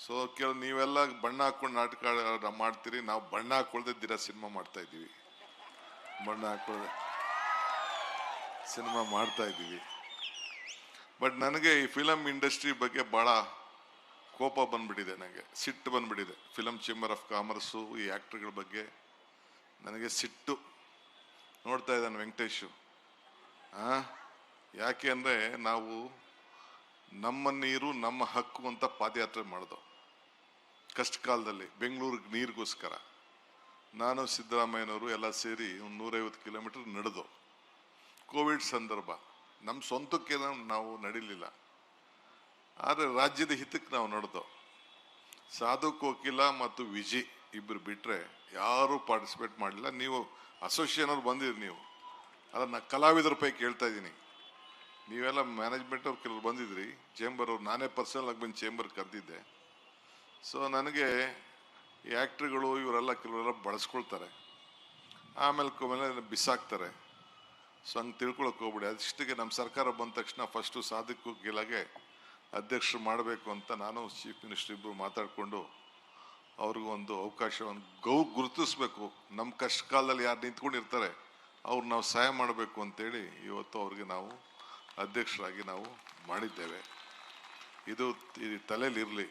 So ನೀವೆಲ್ಲ ಬಣ್ಣ ಹಾಕೊಂಡು ನಾಟಕ ಮಾಡ್ತೀರಿ, ನಾವು ಬಣ್ಣ ಹಾಕೊಳ್ದಿದ್ದೀರಾ ಸಿನಿಮಾ ಮಾಡ್ತಾ ಇದ್ದೀವಿ. ಬಣ್ಣ ಹಾಕೊಳ್ಳದೆ ಸಿನಿಮಾ ಮಾಡ್ತಾ ಇದ್ದೀವಿ. ಬಟ್ ನನಗೆ ಈ ಫಿಲಮ್ ಇಂಡಸ್ಟ್ರಿ ಬಗ್ಗೆ ಬಹಳ ಕೋಪ ಬಂದ್ಬಿಟ್ಟಿದೆ, ನನಗೆ ಸಿಟ್ಟು ಬಂದ್ಬಿಟ್ಟಿದೆ. ಫಿಲಮ್ ಚೇಂಬರ್ ಆಫ್ ಕಾಮರ್ಸು, ಈ ಆ್ಯಕ್ಟ್ರ್ಗಳ ಬಗ್ಗೆ ನನಗೆ ಸಿಟ್ಟು. ನೋಡ್ತಾ ಇದ್ದಾನೆ ವೆಂಕಟೇಶು. ಯಾಕೆ ಅಂದರೆ ನಾವು ನಮ್ಮ ನೀರು ನಮ್ಮ ಹಕ್ಕು ಅಂತ ಪಾದಯಾತ್ರೆ ಮಾಡ್ದೋ ಕಷ್ಟ ಕಾಲದಲ್ಲಿ ಬೆಂಗಳೂರಿಗೆ ನೀರಿಗೋಸ್ಕರ. ನಾನು ಸಿದ್ದರಾಮಯ್ಯನವರು ಎಲ್ಲ ಸೇರಿ ಒಂದು 150 ಕಿಲೋಮೀಟರ್ ನಡೆದು. ಕೋವಿಡ್ ಸಂದರ್ಭ, ನಮ್ಮ ಸ್ವಂತಕ್ಕೆ ನಾವು ನಡೀಲಿಲ್ಲ, ಆದರೆ ರಾಜ್ಯದ ಹಿತಕ್ಕೆ ನಾವು ನಡೆದು. ಸಾಧು ಕೋಕಿಲ ಮತ್ತು ವಿಜಿ ಇಬ್ಬರು ಬಿಟ್ಟರೆ ಯಾರೂ ಪಾರ್ಟಿಸಿಪೇಟ್ ಮಾಡಲಿಲ್ಲ. ನೀವು ಅಸೋಸಿಯೇಷನ್ ಅವ್ರು ಬಂದಿದ್ರಿ, ನೀವು ಅದನ್ನು ಕಲಾವಿದರ ಪೈಕಿ ಕೇಳ್ತಾ ಇದ್ದೀನಿ. ನೀವೆಲ್ಲ ಮ್ಯಾನೇಜ್ಮೆಂಟ್ ಅವ್ರು ಕೆಲವರು ಬಂದಿದ್ರಿ, ಚೇಂಬರ್ ಅವ್ರು, ನಾನೇ ಪರ್ಸನಲ್ ಆಗಿ ಬಂದು ಚೇಂಬರ್ ಕರೆದಿದ್ದೆ. ಸೊ ನನಗೆ ಈ ಆ್ಯಕ್ಟ್ರುಗಳು ಇವರೆಲ್ಲ ಕೆಲವರೆಲ್ಲ ಬಳಸ್ಕೊಳ್ತಾರೆ, ಆಮೇಲೆ ಬಿಸಾಕ್ತಾರೆ. ಸೊ ಹಂಗೆ ತಿಳ್ಕೊಳಕ್ಕೆ ಹೋಗ್ಬಿಡಿ. ಅದಿಷ್ಟಿಗೆ ನಮ್ಮ ಸರ್ಕಾರ ಬಂದ ತಕ್ಷಣ ಫಸ್ಟು ಸಾಧಕು ಗೆಲಗೆ ಅಧ್ಯಕ್ಷರು ಮಾಡಬೇಕು ಅಂತ ನಾನು ಚೀಫ್ ಮಿನಿಸ್ಟರ್ ಇಬ್ಬರು ಮಾತಾಡಿಕೊಂಡು ಅವ್ರಿಗೂ ಒಂದು ಅವಕಾಶವನ್ನು ಗುರುತಿಸ್ಬೇಕು. ನಮ್ಮ ಕಷ್ಟ ಕಾಲದಲ್ಲಿ ಯಾರು ನಿಂತ್ಕೊಂಡಿರ್ತಾರೆ ಅವ್ರು ನಾವು ಸಹಾಯ ಮಾಡಬೇಕು ಅಂತೇಳಿ ಇವತ್ತು ಅವ್ರಿಗೆ ನಾವು ಅಧ್ಯಕ್ಷರಾಗಿ ನಾವು ಮಾಡಿದ್ದೇವೆ. ಇದು ತಲೆಯಲ್ಲಿರಲಿ.